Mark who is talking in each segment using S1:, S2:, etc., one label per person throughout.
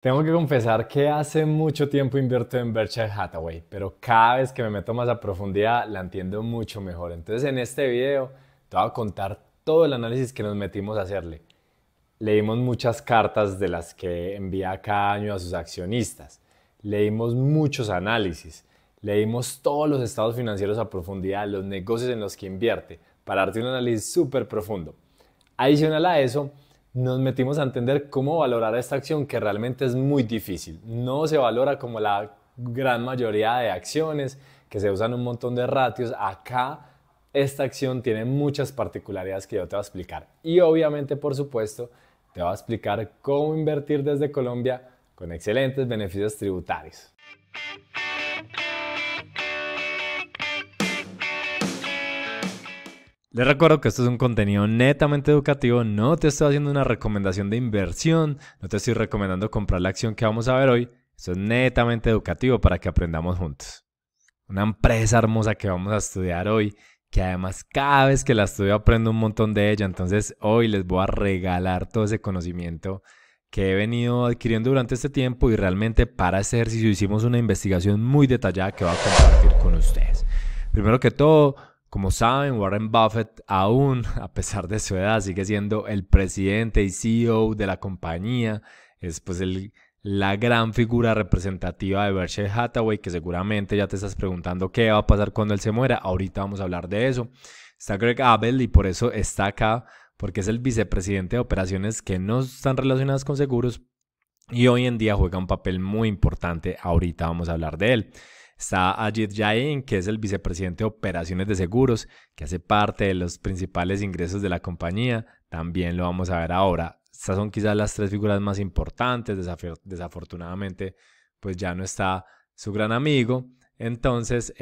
S1: Tengo que confesar que hace mucho tiempo invierto en Berkshire Hathaway, pero cada vez que me meto más a profundidad la entiendo mucho mejor. Entonces en este video te voy a contar todo el análisis que nos metimos a hacerle. Leímos muchas cartas de las que envía cada año a sus accionistas. Leímos muchos análisis. Leímos todos los estados financieros a profundidad, los negocios en los que invierte, para darte un análisis súper profundo. Adicional a eso, nos metimos a entender cómo valorar esta acción que realmente es muy difícil. No se valora como la gran mayoría de acciones que se usan un montón de ratios. Acá esta acción tiene muchas particularidades que yo te voy a explicar. Y obviamente, por supuesto, te voy a explicar cómo invertir desde Colombia con excelentes beneficios tributarios. Les recuerdo que esto es un contenido netamente educativo, no te estoy haciendo una recomendación de inversión, no te estoy recomendando comprar la acción que vamos a ver hoy, esto es netamente educativo para que aprendamos juntos. Una empresa hermosa que vamos a estudiar hoy, que además cada vez que la estudio aprendo un montón de ella, entonces hoy les voy a regalar todo ese conocimiento que he venido adquiriendo durante este tiempo y realmente para este ejercicio hicimos una investigación muy detallada que voy a compartir con ustedes. Primero que todo, como saben, Warren Buffett aún, a pesar de su edad, sigue siendo el presidente y CEO de la compañía. Es pues la gran figura representativa de Berkshire Hathaway, que seguramente ya te estás preguntando qué va a pasar cuando él se muera. Ahorita vamos a hablar de eso. Está Greg Abel y por eso está acá, porque es el vicepresidente de operaciones que no están relacionadas con seguros y hoy en día juega un papel muy importante. Ahorita vamos a hablar de él. Está Ajit Jain, que es el vicepresidente de operaciones de seguros, que hace parte de los principales ingresos de la compañía. También lo vamos a ver ahora. Estas son quizás las tres figuras más importantes. Desafortunadamente, pues ya no está su gran amigo. Entonces,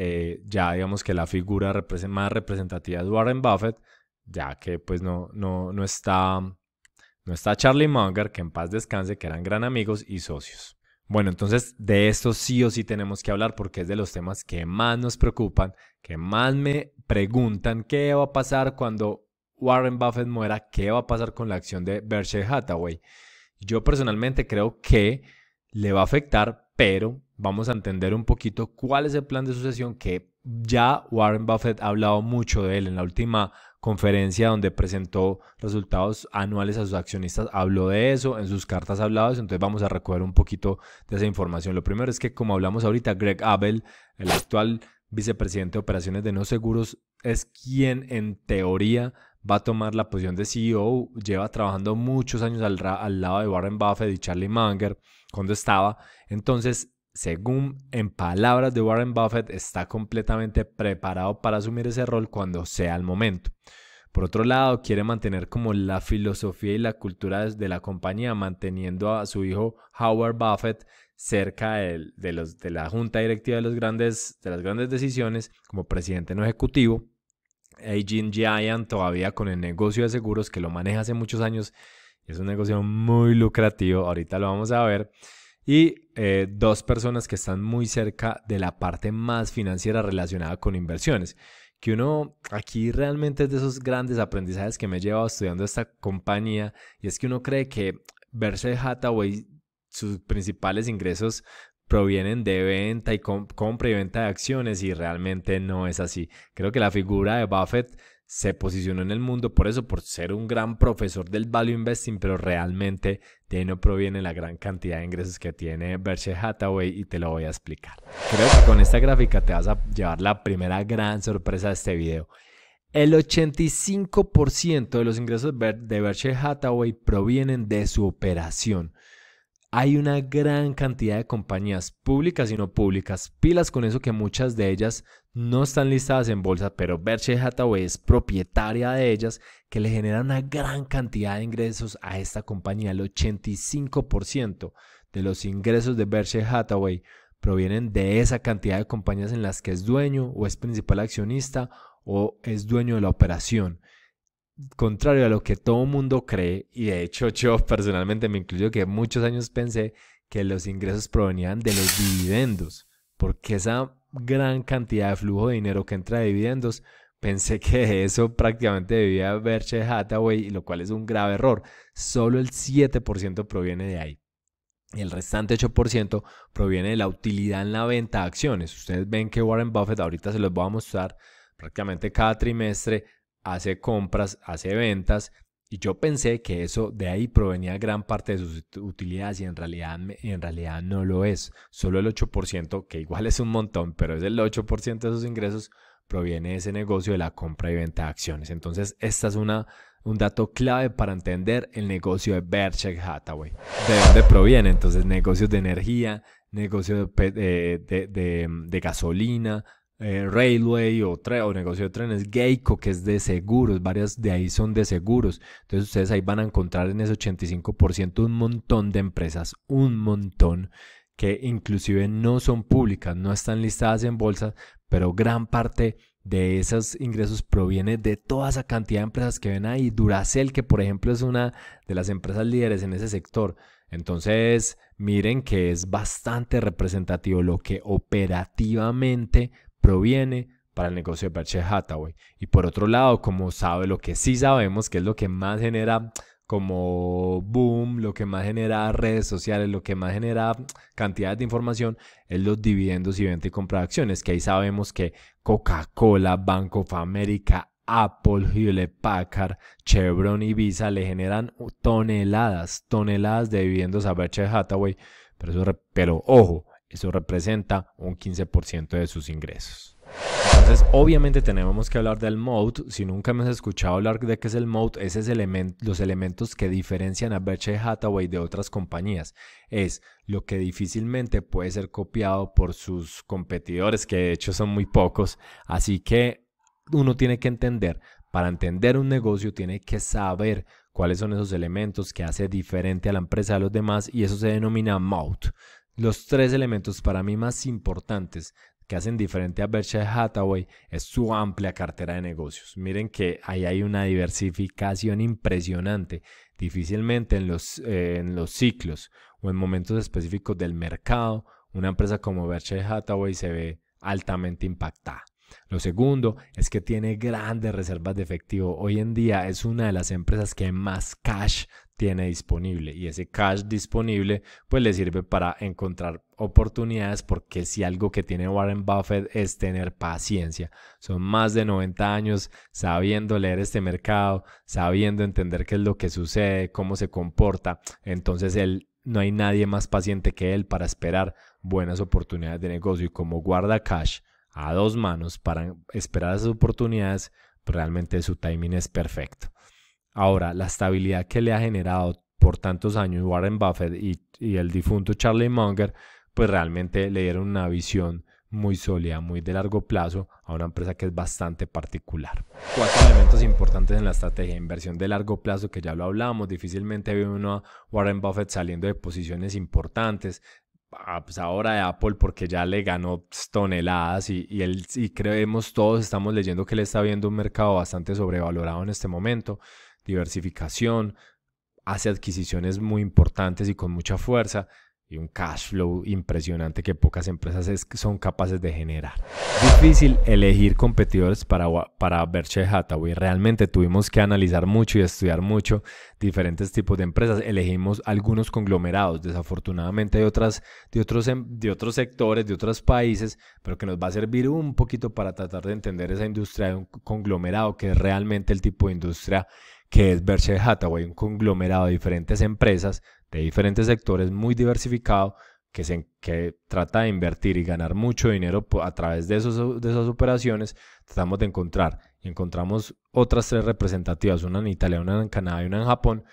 S1: ya digamos que la figura más representativa es Warren Buffett, ya que pues no está Charlie Munger, que en paz descanse, que eran gran amigos y socios. Bueno, entonces de esto sí o sí tenemos que hablar porque es de los temas que más nos preocupan, que más me preguntan qué va a pasar cuando Warren Buffett muera, qué va a pasar con la acción de Berkshire Hathaway. Yo personalmente creo que le va a afectar, pero vamos a entender un poquito cuál es el plan de sucesión que ya Warren Buffett ha hablado mucho de él en la última conferencia donde presentó resultados anuales a sus accionistas, habló de eso, en sus cartas ha hablado de eso, entonces vamos a recoger un poquito de esa información. Lo primero es que, como hablamos ahorita, Greg Abel, el actual vicepresidente de operaciones de no seguros, es quien en teoría va a tomar la posición de CEO, lleva trabajando muchos años al lado de Warren Buffett y Charlie Munger cuando estaba, entonces según en palabras de Warren Buffett, está completamente preparado para asumir ese rol cuando sea el momento. Por otro lado, quiere mantener como la filosofía y la cultura de la compañía, manteniendo a su hijo Howard Buffett cerca de la junta directiva de las grandes decisiones como presidente no ejecutivo. Agent Giant todavía con el negocio de seguros que lo maneja hace muchos años. Es un negocio muy lucrativo, ahorita lo vamos a ver. Y dos personas que están muy cerca de la parte más financiera relacionada con inversiones. Que uno aquí realmente es de esos grandes aprendizajes que me he llevado estudiando esta compañía. Y es que uno cree que Berkshire Hathaway, sus principales ingresos provienen de venta y compra y venta de acciones y realmente no es así. Creo que la figura de Buffett se posicionó en el mundo por eso, por ser un gran profesor del value investing, pero realmente de ahí no proviene la gran cantidad de ingresos que tiene Berkshire Hathaway y te lo voy a explicar. Creo que con esta gráfica te vas a llevar la primera gran sorpresa de este video. El 85% de los ingresos de Berkshire Hathaway provienen de su operación. Hay una gran cantidad de compañías públicas y no públicas, pilas con eso que muchas de ellas no están listadas en bolsa, pero Berkshire Hathaway es propietaria de ellas, que le generan una gran cantidad de ingresos a esta compañía. El 85% de los ingresos de Berkshire Hathaway provienen de esa cantidad de compañías en las que es dueño o es principal accionista o es dueño de la operación. Contrario a lo que todo mundo cree, y de hecho yo personalmente me incluyo que muchos años pensé que los ingresos provenían de los dividendos, porque esa gran cantidad de flujo de dinero que entra de dividendos, pensé que de eso prácticamente debía Berkshire Hathaway, lo cual es un grave error. Solo el 7% proviene de ahí. Y el restante 8% proviene de la utilidad en la venta de acciones. Ustedes ven que Warren Buffett, ahorita se los voy a mostrar, prácticamente cada trimestre hace compras, hace ventas. Y yo pensé que eso de ahí provenía gran parte de sus utilidades y en realidad no lo es. Solo el 8%, que igual es un montón, pero es el 8% de sus ingresos, proviene de ese negocio de la compra y venta de acciones. Entonces, esta es un dato clave para entender el negocio de Berkshire Hathaway. ¿De dónde proviene? Entonces, negocios de energía, negocios de gasolina, Railway o negocio de trenes, Geico, que es de seguros, varias de ahí son de seguros. Entonces ustedes ahí van a encontrar en ese 85% un montón de empresas, un montón, que inclusive no son públicas, no están listadas en bolsa, pero gran parte de esos ingresos proviene de toda esa cantidad de empresas que ven ahí. Duracell, que por ejemplo es una de las empresas líderes en ese sector. Entonces miren que es bastante representativo lo que operativamente proviene para el negocio de Berkshire Hathaway. Y por otro lado, como sabe lo que sí sabemos, que es lo que más genera como boom, lo que más genera redes sociales, lo que más genera cantidades de información, es los dividendos y venta y compra de acciones, que ahí sabemos que Coca-Cola, Bank of America, Apple, Hewlett Packard, Chevron y Visa le generan toneladas de dividendos a Berkshire Hathaway, pero ojo, eso representa un 15% de sus ingresos. Entonces, obviamente tenemos que hablar del moat. Si nunca me has escuchado hablar de qué es el moat, ese es los elementos que diferencian a Berkshire Hathaway de otras compañías. Es lo que difícilmente puede ser copiado por sus competidores, que de hecho son muy pocos. Así que uno tiene que entender, para entender un negocio tiene que saber cuáles son esos elementos que hace diferente a la empresa de los demás, y eso se denomina moat. Los 3 elementos para mí más importantes que hacen diferente a Berkshire Hathaway es su amplia cartera de negocios. Miren que ahí hay una diversificación impresionante. Difícilmente en los ciclos o en momentos específicos del mercado, una empresa como Berkshire Hathaway se ve altamente impactada. Lo segundo es que tiene grandes reservas de efectivo. Hoy en día es una de las empresas que más cash tiene disponible, y ese cash disponible pues le sirve para encontrar oportunidades, porque si algo que tiene Warren Buffett es tener paciencia. Son más de 90 años sabiendo leer este mercado, sabiendo entender qué es lo que sucede, cómo se comporta. Entonces no hay nadie más paciente que él para esperar buenas oportunidades de negocio, y como guarda cash a 2 manos para esperar esas oportunidades, pues realmente su timing es perfecto. Ahora, la estabilidad que le ha generado por tantos años Warren Buffett y el difunto Charlie Munger, pues realmente le dieron una visión muy sólida, muy de largo plazo a una empresa que es bastante particular. 4 elementos importantes en la estrategia: inversión de largo plazo, que ya lo hablamos. Difícilmente ve uno a Warren Buffett saliendo de posiciones importantes. Pues ahora de Apple, porque ya le ganó toneladas, y creemos, todos estamos leyendo que él está viendo un mercado bastante sobrevalorado en este momento. Diversificación, hace adquisiciones muy importantes y con mucha fuerza, y un cash flow impresionante que pocas empresas son capaces de generar. Difícil elegir competidores para Berkshire Hathaway. Realmente tuvimos que analizar mucho y estudiar mucho diferentes tipos de empresas. Elegimos algunos conglomerados, desafortunadamente de otros sectores, de otros países, pero que nos va a servir un poquito para tratar de entender esa industria de un conglomerado, que es realmente el tipo de industria que es Berkshire Hathaway, un conglomerado de diferentes empresas, de diferentes sectores, muy diversificado, que trata de invertir y ganar mucho dinero a través de esas operaciones. Tratamos de encontramos otras 3 representativas, una en Italia, una en Canadá y una en Japón,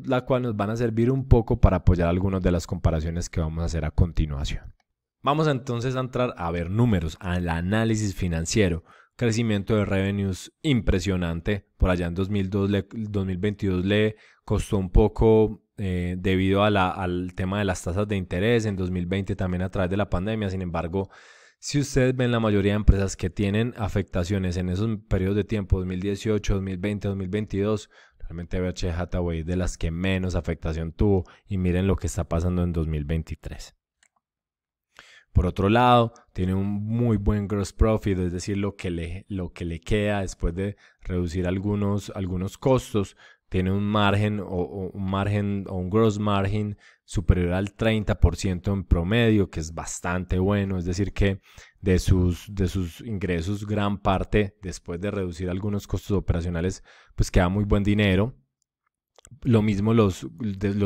S1: la cual nos van a servir un poco para apoyar algunas de las comparaciones que vamos a hacer a continuación. Vamos entonces a entrar a ver números, al análisis financiero. Crecimiento de revenues impresionante. Por allá en 2022 le costó un poco debido al tema de las tasas de interés. En 2020 también a través de la pandemia. Sin embargo, si ustedes ven la mayoría de empresas que tienen afectaciones en esos periodos de tiempo, 2018, 2020, 2022, realmente Berkshire Hathaway es de las que menos afectación tuvo, y miren lo que está pasando en 2023. Por otro lado, tiene un muy buen gross profit, es decir, lo que le queda después de reducir algunos costos. Tiene un margen o un gross margin superior al 30% en promedio, que es bastante bueno. Es decir que de sus ingresos, gran parte, después de reducir algunos costos operacionales, pues queda muy buen dinero. Lo mismo los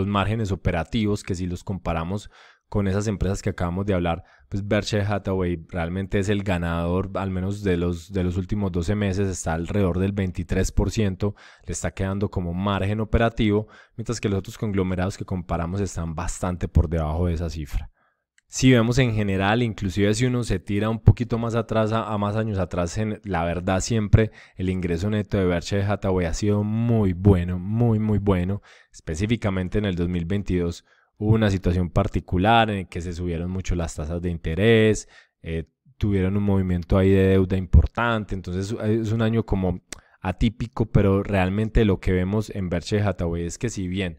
S1: márgenes operativos, que si los comparamos con esas empresas que acabamos de hablar, pues Berkshire Hathaway realmente es el ganador, al menos de los últimos 12 meses, está alrededor del 23%, le está quedando como margen operativo, mientras que los otros conglomerados que comparamos están bastante por debajo de esa cifra. Si vemos en general, inclusive si uno se tira un poquito más atrás, a más años atrás, la verdad siempre el ingreso neto de Berkshire Hathaway ha sido muy bueno, muy bueno. Específicamente en el 2022 hubo una situación particular en la que se subieron mucho las tasas de interés, tuvieron un movimiento ahí de deuda importante, entonces es un año como atípico, pero realmente lo que vemos en Berkshire Hathaway es que si bien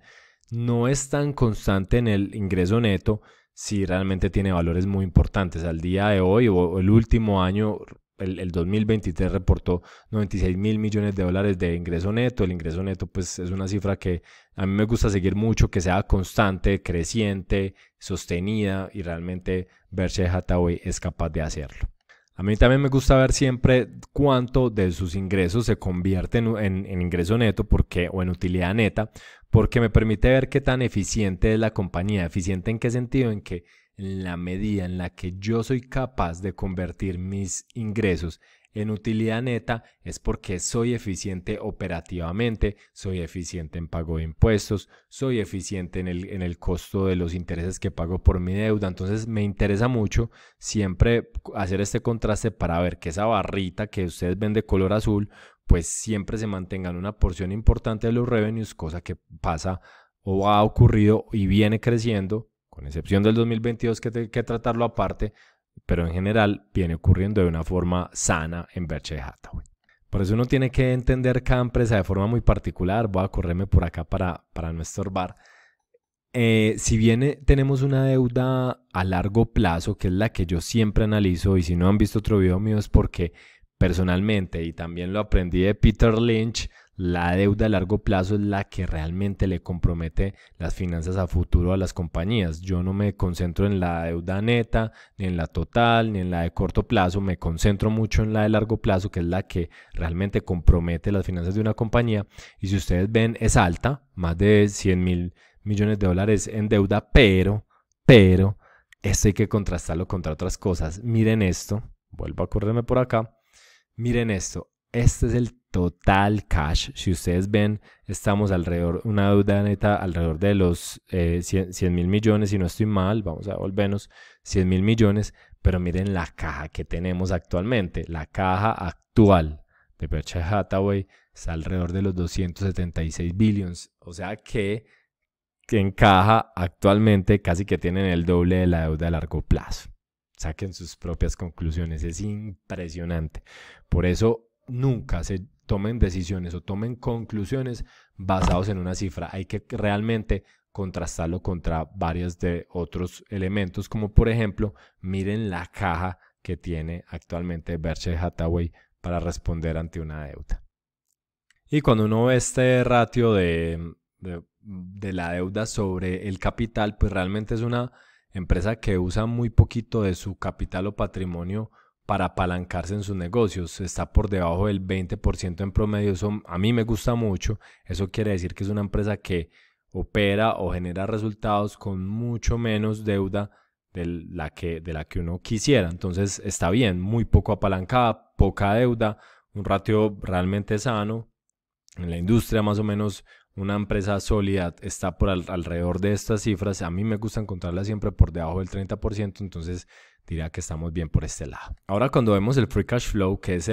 S1: no es tan constante en el ingreso neto, sí realmente tiene valores muy importantes. Al día de hoy o el último año, el 2023 reportó 96 mil millones de dólares de ingreso neto. El ingreso neto pues es una cifra que a mí me gusta seguir mucho, que sea constante, creciente, sostenida, y realmente Berkshire Hathaway es capaz de hacerlo. A mí también me gusta ver siempre cuánto de sus ingresos se convierte en ingreso neto o en utilidad neta, porque me permite ver qué tan eficiente es la compañía. ¿Eficiente en qué sentido? En que en la medida en la que yo soy capaz de convertir mis ingresos en utilidad neta, es porque soy eficiente operativamente, soy eficiente en pago de impuestos, soy eficiente en el costo de los intereses que pago por mi deuda. Entonces me interesa mucho siempre hacer este contraste para ver que esa barrita que ustedes ven de color azul, pues siempre se mantenga en una porción importante de los revenues, cosa que pasa o ha ocurrido y viene creciendo, con excepción del 2022 que hay que tratarlo aparte, pero en general viene ocurriendo de una forma sana en Berkshire Hathaway. Por eso uno tiene que entender cada empresa de forma muy particular. Voy a correrme por acá para no estorbar. Si bien tenemos una deuda a largo plazo, que es la que yo siempre analizo, y si no han visto otro video mío es porque personalmente, y también lo aprendí de Peter Lynch, la deuda a largo plazo es la que realmente le compromete las finanzas a futuro a las compañías. Yo no me concentro en la deuda neta, ni en la total, ni en la de corto plazo. Me concentro mucho en la de largo plazo, que es la que realmente compromete las finanzas de una compañía. Y si ustedes ven, es alta, más de 100 mil millones de dólares en deuda, pero esto hay que contrastarlo contra otras cosas. Miren esto, vuelvo a correrme por acá. Miren esto, este es el total cash. Si ustedes ven, estamos alrededor, una deuda neta alrededor de los 100 mil millones, si no estoy mal, vamos a volvernos 100 mil millones, pero miren la caja que tenemos actualmente. La caja actual de Berkshire Hathaway está alrededor de los 276 billions, o sea que en caja actualmente casi que tienen el doble de la deuda a largo plazo. Saquen sus propias conclusiones, es impresionante. Por eso nunca se tomen decisiones o tomen conclusiones basados en una cifra. Hay que realmente contrastarlo contra varios de otros elementos, como por ejemplo, miren la caja que tiene actualmente Berkshire Hathaway para responder ante una deuda. Y cuando uno ve este ratio de la deuda sobre el capital, pues realmente es una empresa que usa muy poquito de su capital o patrimonio para apalancarse en sus negocios. Está por debajo del 20% en promedio. Eso a mí me gusta mucho. Eso quiere decir que es una empresa que opera o genera resultados con mucho menos deuda de la que uno quisiera. Entonces está bien, muy poco apalancada, poca deuda, un ratio realmente sano. En la industria más o menos una empresa sólida está por alrededor de estas cifras. A mí me gusta encontrarla siempre por debajo del 30%, entonces diría que estamos bien por este lado. Ahora cuando vemos el free cash flow, que es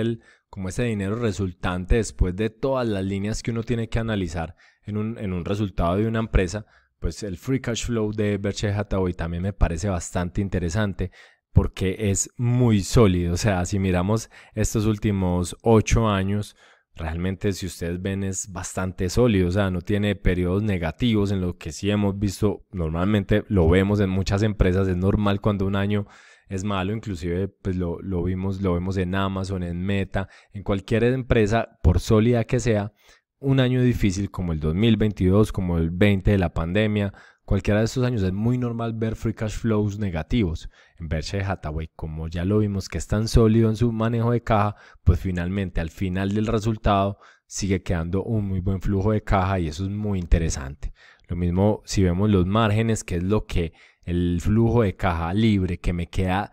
S1: como ese dinero resultante después de todas las líneas que uno tiene que analizar en un resultado de una empresa, pues el free cash flow de Berkshire Hathaway también me parece bastante interesante porque es muy sólido. O sea, si miramos estos últimos 8 años, realmente si ustedes ven es bastante sólido, o sea, no tiene periodos negativos, en lo que sí hemos visto, normalmente lo vemos en muchas empresas, es normal cuando un año es malo, inclusive pues lo vemos en Amazon, en Meta, en cualquier empresa, por sólida que sea, un año difícil como el 2022, como el 20 de la pandemia, cualquiera de estos años es muy normal ver free cash flows negativos. En Berkshire Hathaway, como ya lo vimos que es tan sólido en su manejo de caja, pues finalmente al final del resultado sigue quedando un muy buen flujo de caja y eso es muy interesante. Lo mismo si vemos los márgenes, que es lo que el flujo de caja libre que me queda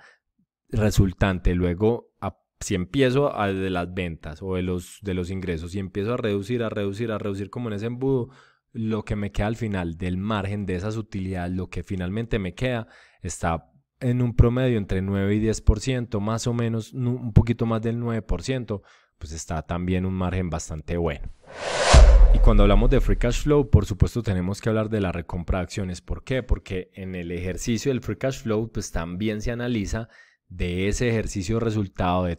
S1: resultante luego si empiezo de las ventas o de los ingresos y empiezo a reducir como en ese embudo, lo que me queda al final del margen de esas utilidades, lo que finalmente me queda está en un promedio entre 9 y 10%, más o menos un poquito más del 9%, pues está también un margen bastante bueno. Y cuando hablamos de free cash flow, por supuesto tenemos que hablar de la recompra de acciones. ¿Por qué? Porque en el ejercicio del free cash flow pues también se analiza de ese ejercicio resultado de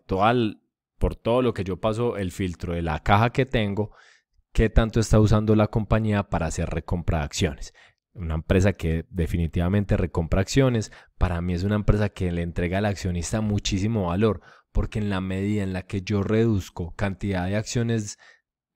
S1: por todo lo que yo paso el filtro de la caja que tengo, qué tanto está usando la compañía para hacer recompra de acciones. Una empresa que definitivamente recompra acciones, para mí es una empresa que le entrega al accionista muchísimo valor, porque en la medida en la que yo reduzco cantidad de acciones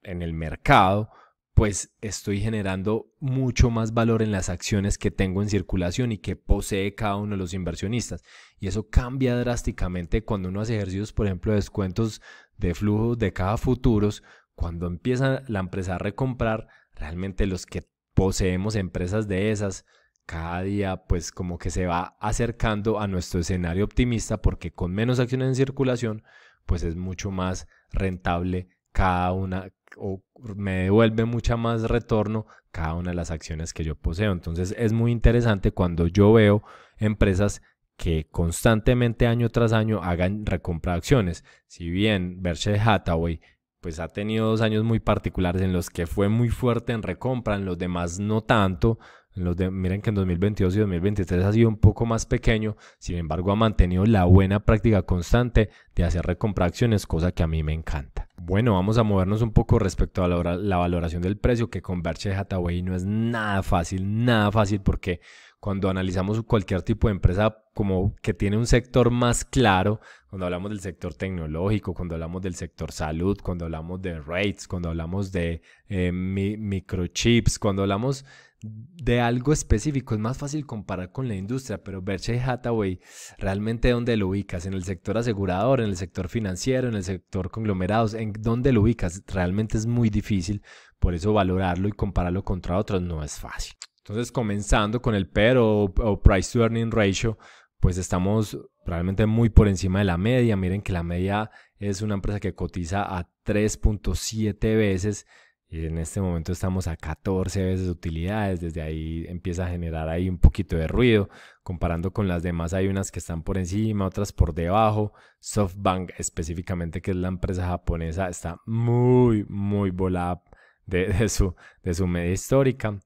S1: en el mercado, pues estoy generando mucho más valor en las acciones que tengo en circulación y que posee cada uno de los inversionistas. Y eso cambia drásticamente cuando uno hace ejercicios, por ejemplo, de descuentos de flujos de caja futuros. Cuando empieza la empresa a recomprar, realmente los que poseemos empresas de esas, cada día pues como que se va acercando a nuestro escenario optimista, porque con menos acciones en circulación, pues es mucho más rentable cada una, o me devuelve mucha más retorno cada una de las acciones que yo poseo. Entonces es muy interesante cuando yo veo empresas que constantemente año tras año hagan recompra de acciones. Si bien Berkshire Hathaway pues ha tenido 2 años muy particulares en los que fue muy fuerte en recompra, en los demás no tanto. Miren que en 2022 y 2023 ha sido un poco más pequeño, sin embargo ha mantenido la buena práctica constante de hacer recompra de acciones, cosa que a mí me encanta. Bueno, vamos a movernos un poco respecto a la valoración del precio, que con Berkshire Hathaway no es nada fácil, porque cuando analizamos cualquier tipo de empresa como que tiene un sector más claro, cuando hablamos del sector tecnológico, cuando hablamos del sector salud, cuando hablamos de rates, cuando hablamos de microchips, cuando hablamos de algo específico, es más fácil comparar con la industria, pero Berkshire Hathaway, realmente ¿dónde lo ubicas? ¿En el sector asegurador, en el sector financiero, en el sector conglomerados? ¿En dónde lo ubicas? Realmente es muy difícil, por eso valorarlo y compararlo contra otros no es fácil. Entonces, comenzando con el PER o Price to Earning Ratio, pues estamos probablemente muy por encima de la media. Miren que la media es una empresa que cotiza a 3.7 veces y en este momento estamos a 14 veces utilidades. Desde ahí empieza a generar ahí un poquito de ruido. Comparando con las demás, hay unas que están por encima, otras por debajo. SoftBank específicamente, que es la empresa japonesa, está muy volada de su media histórica.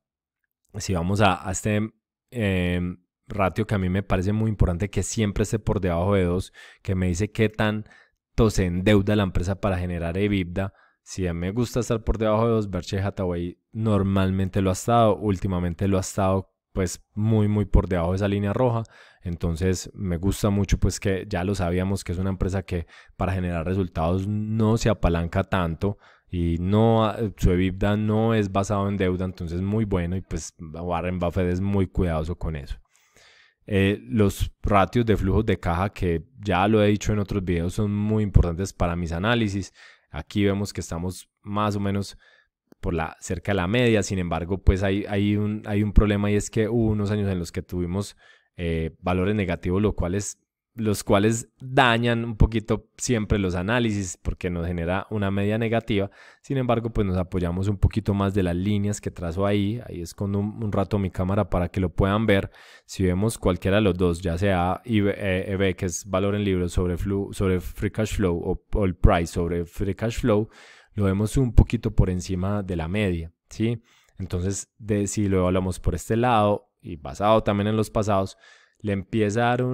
S1: Si vamos a este ratio que a mí me parece muy importante que siempre esté por debajo de 2, que me dice qué tanto se endeuda la empresa para generar EBITDA. Si a mí me gusta estar por debajo de 2, Berkshire Hathaway normalmente lo ha estado, últimamente lo ha estado pues muy por debajo de esa línea roja. Entonces me gusta mucho, pues que ya lo sabíamos que es una empresa que para generar resultados no se apalanca tanto y su EBITDA no es basado en deuda, entonces muy bueno, y pues Warren Buffett es muy cuidadoso con eso. Los ratios de flujos de caja, que ya lo he dicho en otros videos, son muy importantes para mis análisis. Aquí vemos que estamos más o menos cerca de la media. Sin embargo, pues hay un problema, y es que hubo unos años en los que tuvimos valores negativos, los cuales dañan un poquito siempre los análisis porque nos genera una media negativa. Sin embargo, pues nos apoyamos un poquito más de las líneas que trazo ahí. Ahí escondo un rato mi cámara para que lo puedan ver. Si vemos cualquiera de los dos, ya sea EV, que es valor en libros, sobre free cash flow, o el price sobre free cash flow, lo vemos un poquito por encima de la media, ¿sí? Entonces, si lo evaluamos por este lado y basado también en los pasados, le empieza a dar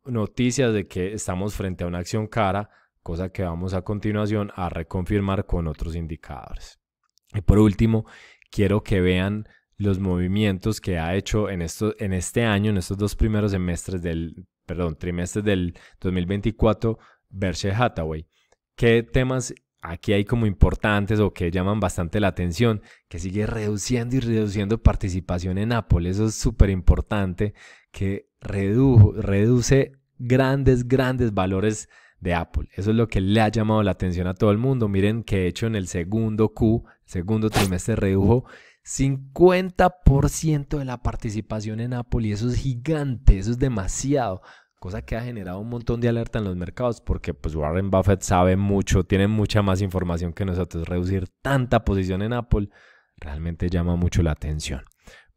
S1: noticias de que estamos frente a una acción cara, cosa que vamos a continuación a reconfirmar con otros indicadores. Y por último, quiero que vean los movimientos que ha hecho en este año, en estos 2 primeros trimestres del 2024, Berkshire Hathaway. ¿Qué temas aquí hay como importantes o que llaman bastante la atención, que sigue reduciendo y reduciendo participación en Apple. Eso es súper importante, que reduce grandes valores de Apple. Eso es lo que le ha llamado la atención a todo el mundo. Miren que de hecho en el segundo trimestre redujo 50% de la participación en Apple, y eso es gigante, eso es demasiado, cosa que ha generado un montón de alerta en los mercados, porque pues Warren Buffett sabe mucho, tiene mucha más información que nosotros. Reducir tanta posición en Apple realmente llama mucho la atención.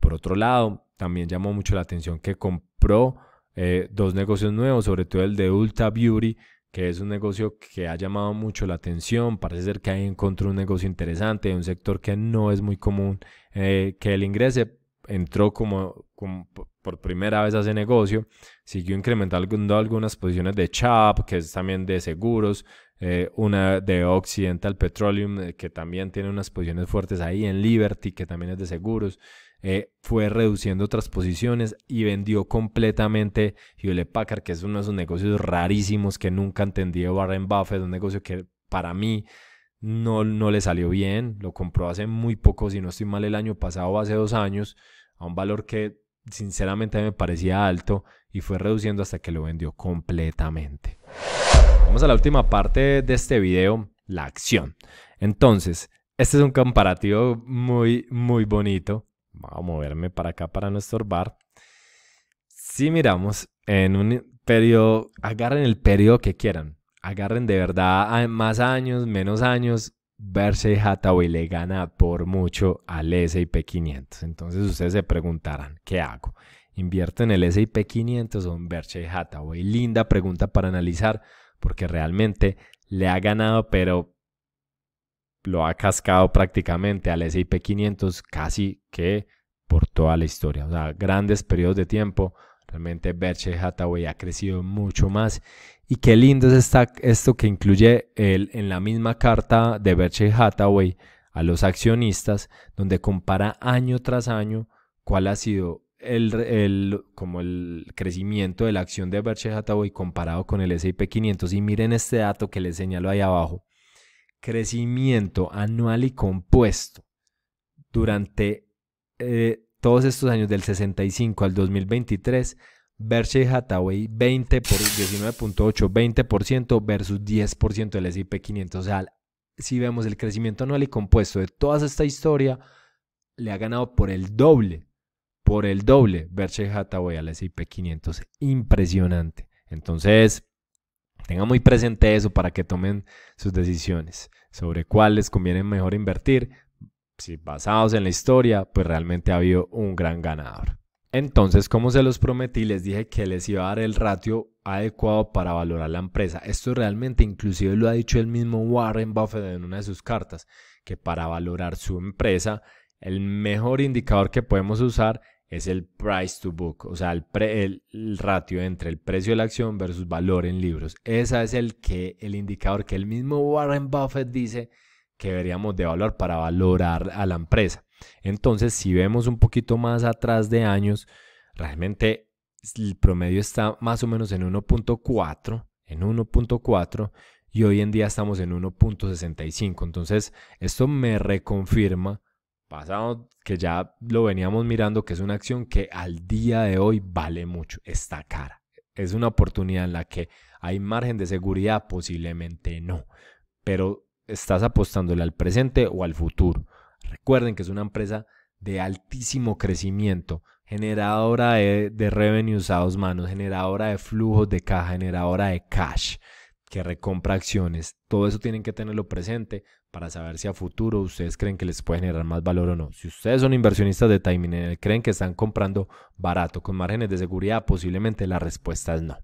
S1: Por otro lado, también llamó mucho la atención que compró 2 negocios nuevos, sobre todo el de Ulta Beauty, que es un negocio que ha llamado mucho la atención. Parece ser que ahí encontró un negocio interesante, un sector que no es muy común que él ingrese. Entró como por primera vez a ese negocio, siguió incrementando algunas posiciones de Chubb, que es también de seguros, una de Occidental Petroleum, que también tiene unas posiciones fuertes ahí, en Liberty, que también es de seguros. Fue reduciendo otras posiciones y vendió completamente Hewlett Packard, que es uno de esos negocios rarísimos que nunca entendió Warren Buffett, un negocio que para mí no le salió bien. Lo compró hace muy poco, si no estoy mal, el año pasado o hace 2 años, a un valor que sinceramente me parecía alto, y fue reduciendo hasta que lo vendió completamente. Vamos a la última parte de este video, la acción. Entonces, este es un comparativo muy bonito. Voy a moverme para acá para no estorbar. Si miramos en un periodo, agarren el periodo que quieran, agarren de verdad más años, menos años, Berkshire Hathaway le gana por mucho al S&P 500. Entonces ustedes se preguntarán, ¿qué hago? ¿Invierto en el S&P 500 o en Berkshire Hathaway? Linda pregunta para analizar, porque realmente le ha ganado, pero lo ha cascado prácticamente al S&P 500 casi que por toda la historia. O sea, grandes periodos de tiempo. Realmente Berkshire Hathaway ha crecido mucho más. Y qué lindo es esto que incluye en la misma carta de Berkshire Hathaway a los accionistas, donde compara año tras año cuál ha sido como el crecimiento de la acción de Berkshire Hathaway comparado con el S&P 500. Y miren este dato que les señalo ahí abajo. Crecimiento anual y compuesto durante todos estos años, del 65 al 2023, Berkshire Hathaway 20 por 19.8, 20% versus 10% del S&P 500. O sea, si vemos el crecimiento anual y compuesto de toda esta historia, le ha ganado por el doble Berkshire Hathaway al S&P 500. Impresionante. Entonces, tengan muy presente eso para que tomen sus decisiones sobre cuál les conviene mejor invertir. Si basados en la historia, pues realmente ha habido un gran ganador. Entonces, como se los prometí, les dije que les iba a dar el ratio adecuado para valorar la empresa. Esto realmente inclusive lo ha dicho el mismo Warren Buffett en una de sus cartas, que para valorar su empresa, el mejor indicador que podemos usar es el price to book, o sea, el ratio entre el precio de la acción versus valor en libros. Ese es el indicador que el mismo Warren Buffett dice que deberíamos de evaluar para valorar a la empresa. Entonces, si vemos un poquito más atrás de años, realmente el promedio está más o menos en 1.4, y hoy en día estamos en 1.65. Entonces, esto me reconfirma, pasado que ya lo veníamos mirando, que es una acción que al día de hoy vale mucho, está cara. Es una oportunidad en la que hay margen de seguridad, posiblemente no, pero estás apostándole al presente o al futuro. Recuerden que es una empresa de altísimo crecimiento, generadora de revenues a 2 manos, generadora de flujos de caja, generadora de cash, que recompra acciones. Todo eso tienen que tenerlo presente para saber si a futuro ustedes creen que les puede generar más valor o no. Si ustedes son inversionistas de timing y creen que están comprando barato con márgenes de seguridad, posiblemente la respuesta es no.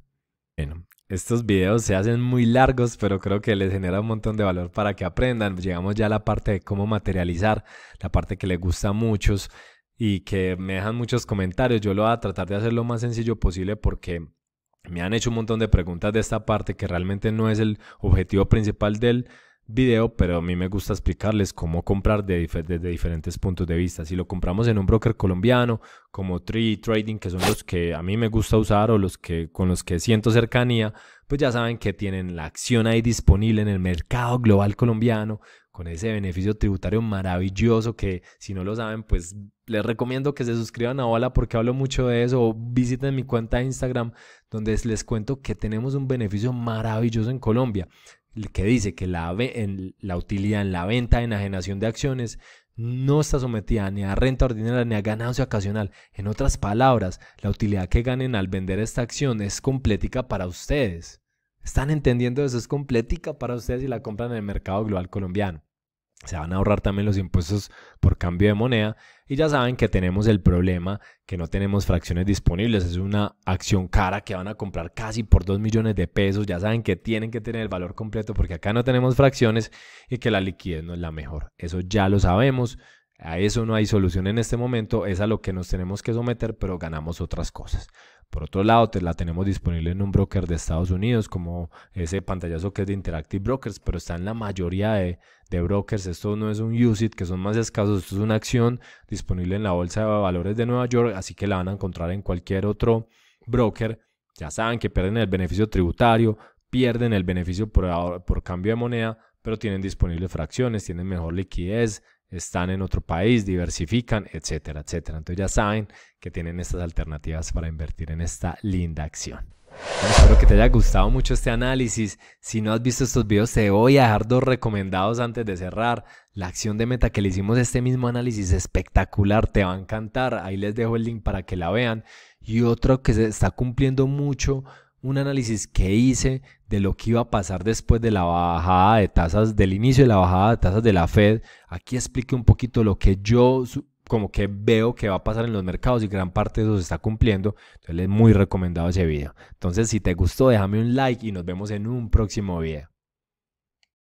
S1: Bueno, estos videos se hacen muy largos, pero creo que les genera un montón de valor para que aprendan. Llegamos ya a la parte de cómo materializar, la parte que les gusta a muchos y que me dejan muchos comentarios. Yo lo voy a tratar de hacer lo más sencillo posible porque me han hecho un montón de preguntas de esta parte, que realmente no es el objetivo principal del video, pero a mí me gusta explicarles cómo comprar desde diferentes puntos de vista. Si lo compramos en un broker colombiano como Tree Trading, que son los que a mí me gusta usar o con los que siento cercanía, pues ya saben que tienen la acción ahí disponible en el mercado global colombiano con ese beneficio tributario maravilloso que si no lo saben, pues les recomiendo que se suscriban a Hola porque hablo mucho de eso, o visiten mi cuenta de Instagram donde les cuento que tenemos un beneficio maravilloso en Colombia que dice que la utilidad en la venta, enajenación de acciones no está sometida ni a renta ordinaria ni a ganancia ocasional. En otras palabras, la utilidad que ganen al vender esta acción es completica para ustedes. ¿Están entendiendo eso? Es completica para ustedes si la compran en el mercado global colombiano. Se van a ahorrar también los impuestos por cambio de moneda y ya saben que tenemos el problema que no tenemos fracciones disponibles. Es una acción cara que van a comprar casi por 2 millones de pesos. Ya saben que tienen que tener el valor completo porque acá no tenemos fracciones y que la liquidez no es la mejor. Eso ya lo sabemos. A eso no hay solución en este momento. Es a lo que nos tenemos que someter, pero ganamos otras cosas. Por otro lado, la tenemos disponible en un broker de Estados Unidos, como ese pantallazo que es de Interactive Brokers, pero está en la mayoría de brokers. Esto no es un UCITS, que son más escasos. Esto es una acción disponible en la Bolsa de Valores de Nueva York, así que la van a encontrar en cualquier otro broker. Ya saben que pierden el beneficio tributario, pierden el beneficio por cambio de moneda, pero tienen disponibles fracciones, tienen mejor liquidez, están en otro país, diversifican, etcétera, etcétera. Entonces ya saben que tienen estas alternativas para invertir en esta linda acción. Bueno, espero que te haya gustado mucho este análisis. Si no has visto estos videos, te voy a dejar 2 recomendados antes de cerrar. La acción de Meta que le hicimos este mismo análisis espectacular, te va a encantar. Ahí les dejo el link para que la vean. Y otro que se está cumpliendo mucho, un análisis que hice de lo que iba a pasar después de la bajada de tasas, del inicio de la bajada de tasas de la Fed. Aquí expliqué un poquito lo que yo como que veo que va a pasar en los mercados y gran parte de eso se está cumpliendo. Entonces es muy recomendado ese video. Entonces si te gustó, déjame un like y nos vemos en un próximo video.